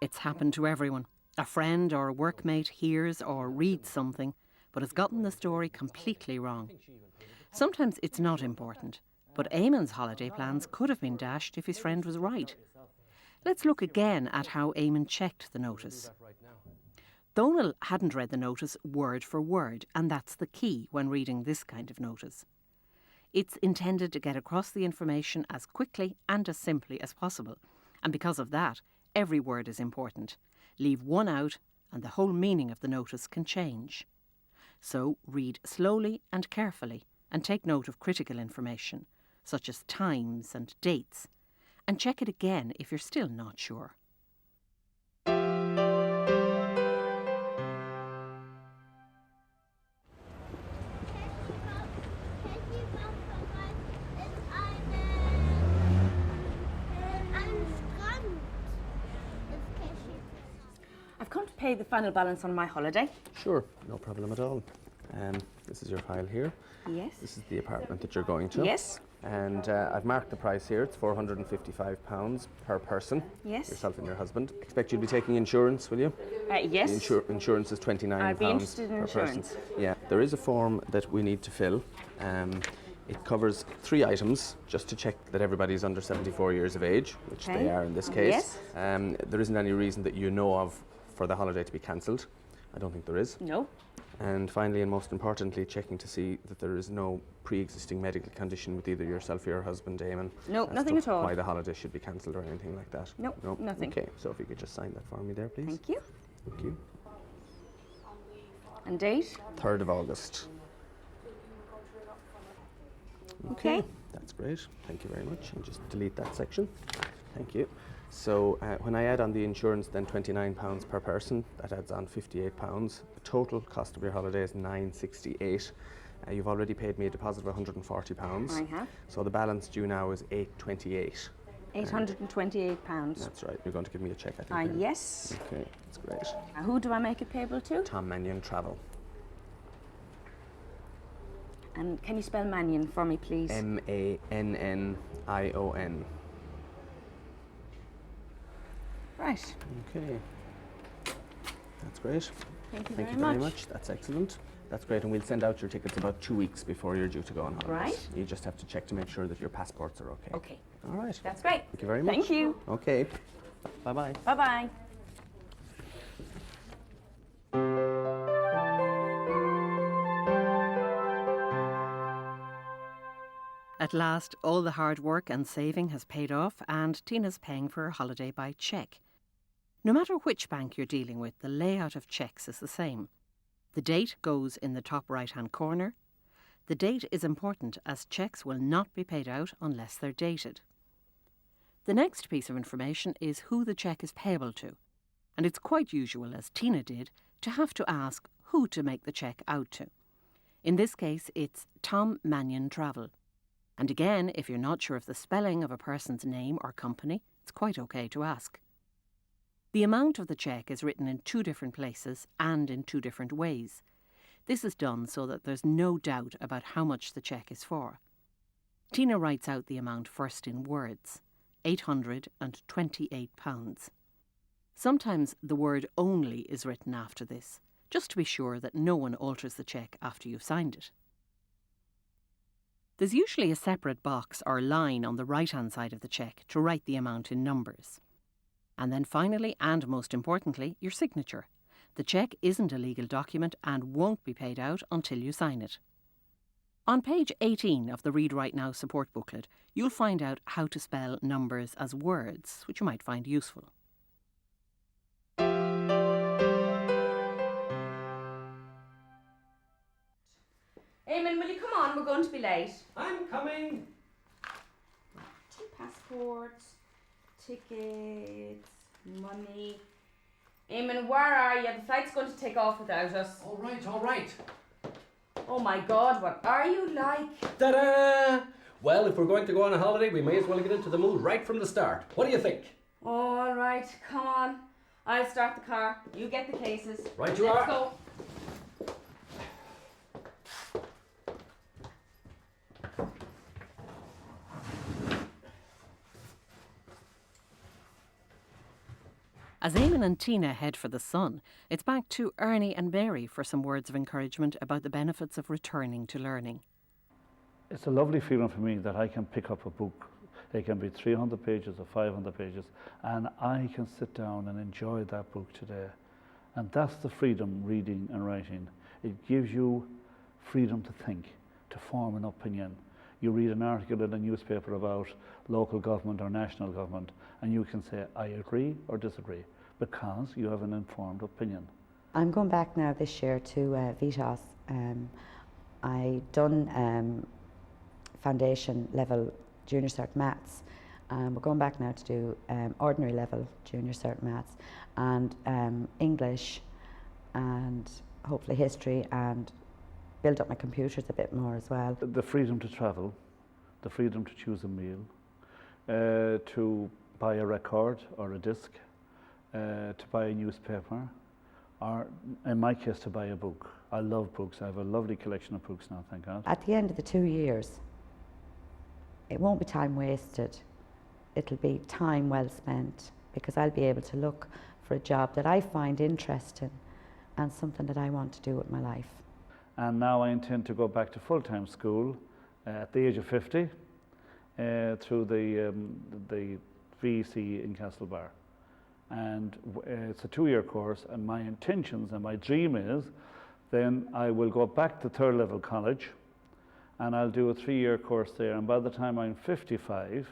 It's happened to everyone. A friend or a workmate hears or reads something, but has gotten the story completely wrong. Sometimes it's not important, but Eamon's holiday plans could have been dashed if his friend was right. Let's look again at how Eamon checked the notice. Donal hadn't read the notice word for word, and that's the key when reading this kind of notice. It's intended to get across the information as quickly and as simply as possible, and because of that, every word is important. Leave one out and the whole meaning of the notice can change. So read slowly and carefully and take note of critical information, such as times and dates, and check it again if you're still not sure. I've come to pay the final balance on my holiday. Sure, no problem at all. This is your file here. Yes. This is the apartment that you're going to. Yes. And I've marked the price here. It's £455 per person. Yes. Yourself and your husband. Expect you'll be taking insurance, will you? Yes. The insurance is £29 I'd be interested in per insurance. person. Yeah. There is a form that we need to fill. It covers 3 items, just to check that everybody's under 74 years of age, which Okay. they are in this case. Yes. There isn't any reason that you know of for the holiday to be cancelled. I don't think there is. No. And finally, and most importantly, checking to see that there is no pre-existing medical condition with either yourself or your husband, Eamon. No, as nothing to at all. Why the holiday should be cancelled or anything like that. No, nothing. Okay, so if you could just sign that for me there, please. Thank you. Thank you. And date? 3rd of August. Okay. That's great. Thank you very much. And just delete that section. Thank you. So when I add on the insurance, then £29 per person, that adds on £58. The total cost of your holiday is £968. You've already paid me a deposit of £140. I have. So the balance due now is £828. £828. That's right. You're going to give me a cheque, I think. Yes. Okay, that's great. Who do I make it payable to? Tom Mannion Travel. And can you spell Mannion for me, please? Mannion. Right. Okay. That's great. Thank you Thank you very very much. much. That's excellent. That's great, and we'll send out your tickets about 2 weeks before you're due to go on holidays. Right. You just have to check to make sure that your passports are okay. Okay. All right. That's great. Thank you very much. Thank you. Okay. Bye-bye. Bye-bye. At last, all the hard work and saving has paid off, and Tina's paying for her holiday by cheque. No matter which bank you're dealing with, the layout of cheques is the same. The date goes in the top right-hand corner. The date is important as cheques will not be paid out unless they're dated. The next piece of information is who the cheque is payable to, and it's quite usual, as Tina did, to have to ask who to make the cheque out to. In this case, it's Tom Mannion Travel. And again, if you're not sure of the spelling of a person's name or company, it's quite okay to ask. The amount of the cheque is written in 2 different places and in 2 different ways. This is done so that there's no doubt about how much the cheque is for. Tina writes out the amount first in words, £828. Sometimes the word only is written after this, just to be sure that no one alters the cheque after you've signed it. There's usually a separate box or line on the right-hand side of the cheque to write the amount in numbers. And then finally, and most importantly, your signature. The cheque isn't a legal document and won't be paid out until you sign it. On page 18 of the Read Right Now support booklet, you'll find out how to spell numbers as words, which you might find useful. Eamon, will you come on? We're going to be late. I'm coming. 2 passports, tickets, money. Eamon, where are you? The flight's going to take off without us. All right, all right. Oh my God, what are you like? Ta-da! Well, if we're going to go on a holiday, we may as well get into the mood right from the start. What do you think? All right, come on. I'll start the car. You get the cases. Right you Let's are. go. As Eamon and Tina head for the sun, it's back to Ernie and Mary for some words of encouragement about the benefits of returning to learning. It's a lovely feeling for me that I can pick up a book. It can be 300 pages or 500 pages, and I can sit down and enjoy that book today. And that's the freedom reading and writing. It gives you freedom to think, to form an opinion. You read an article in a newspaper about local government or national government, and you can say, I agree or disagree, because you have an informed opinion. I'm going back now this year to VITAS. I done foundation level junior cert maths. We're going back now to do ordinary level junior cert maths and English and hopefully history, and build up my computers a bit more as well. The freedom to travel, the freedom to choose a meal, to buy a record or a disc, to buy a newspaper, or in my case to buy a book. I love books. I have a lovely collection of books now, thank God. At the end of the 2 years, it won't be time wasted. It'll be time well spent, because I'll be able to look for a job that I find interesting and something that I want to do with my life. And now I intend to go back to full-time school at the age of 50 through the VEC in Castlebar. And it's a 2-year course, and my intentions and my dream is then I will go back to third level college and I'll do a 3-year course there, and by the time I'm 55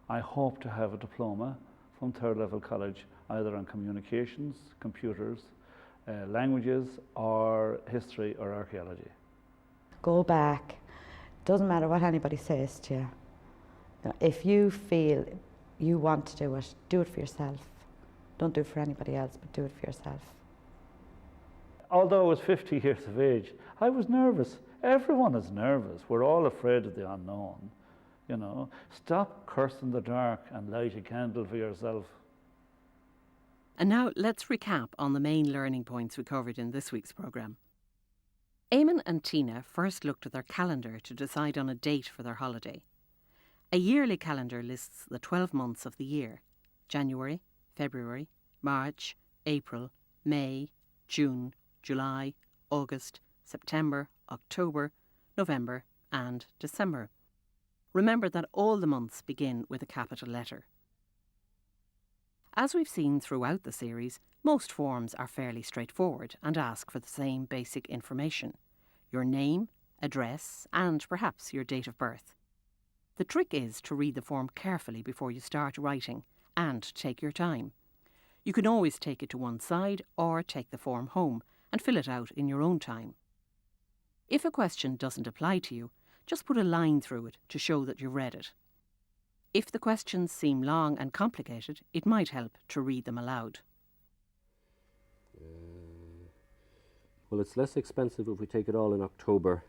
I hope to have a diploma from third level college, either on communications, computers, languages, or history or archaeology. Go back. Doesn't matter what anybody says to you. If you feel you want to do it for yourself. Don't do it for anybody else, but do it for yourself. Although I was 50 years of age, I was nervous. Everyone is nervous. We're all afraid of the unknown. You know, stop cursing the dark and light a candle for yourself. And now let's recap on the main learning points we covered in this week's programme. Eamon and Tina first looked at their calendar to decide on a date for their holiday. A yearly calendar lists the 12 months of the year: January, February, March, April, May, June, July, August, September, October, November and December. Remember that all the months begin with a capital letter. As we've seen throughout the series, most forms are fairly straightforward and ask for the same basic information: your name, address and perhaps your date of birth. The trick is to read the form carefully before you start writing and take your time. You can always take it to one side or take the form home and fill it out in your own time. If a question doesn't apply to you, just put a line through it to show that you've read it. If the questions seem long and complicated, it might help to read them aloud. Well, it's less expensive if we take it all in October.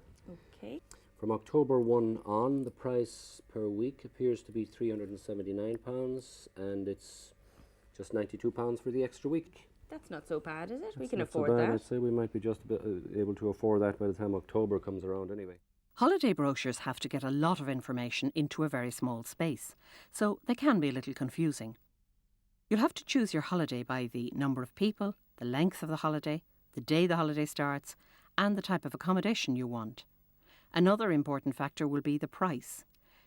Okay. From October 1 on, the price per week appears to be £379, and it's just £92 for the extra week. That's not so bad, is it? We That's can not so afford bad. that. I'd say we might be just able to afford that by the time October comes around anyway. Holiday brochures have to get a lot of information into a very small space, so they can be a little confusing. You'll have to choose your holiday by the number of people, the length of the holiday, the day the holiday starts, and the type of accommodation you want. Another important factor will be the price.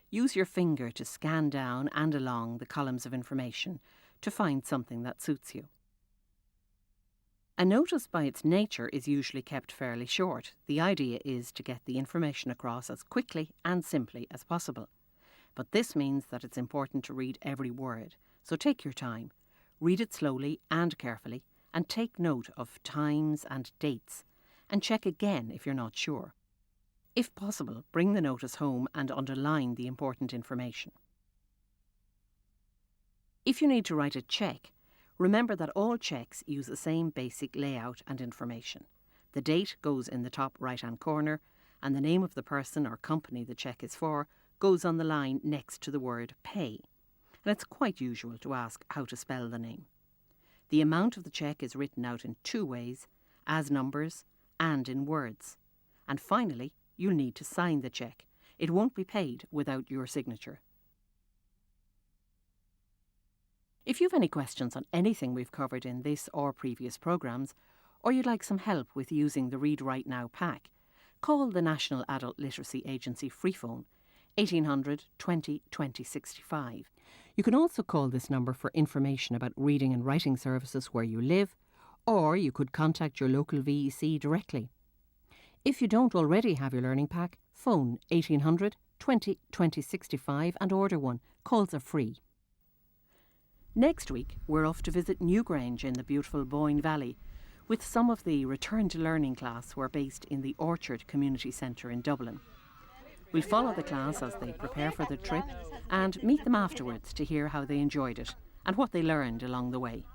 Use your finger to scan down and along the columns of information to find something that suits you. A notice by its nature is usually kept fairly short. The idea is to get the information across as quickly and simply as possible. But this means that it's important to read every word, so take your time. Read it slowly and carefully, and take note of times and dates, and check again if you're not sure. If possible, bring the notice home and underline the important information. If you need to write a cheque, remember that all cheques use the same basic layout and information. The date goes in the top right-hand corner, and the name of the person or company the cheque is for goes on the line next to the word pay. And it's quite usual to ask how to spell the name. The amount of the cheque is written out in 2 ways, as numbers and in words. And finally, you'll need to sign the cheque. It won't be paid without your signature. If you've any questions on anything we've covered in this or previous programmes, or you'd like some help with using the Read Write Now pack, call the National Adult Literacy Agency free phone 1800 20 20 65. You can also call this number for information about reading and writing services where you live, or you could contact your local VEC directly. If you don't already have your learning pack, phone 1800 20 20 65 and order one. Calls are free. Next week, we're off to visit Newgrange in the beautiful Boyne Valley, with some of the Return to Learning class who are based in the Orchard Community Centre in Dublin. We'll follow the class as they prepare for the trip and meet them afterwards to hear how they enjoyed it and what they learned along the way.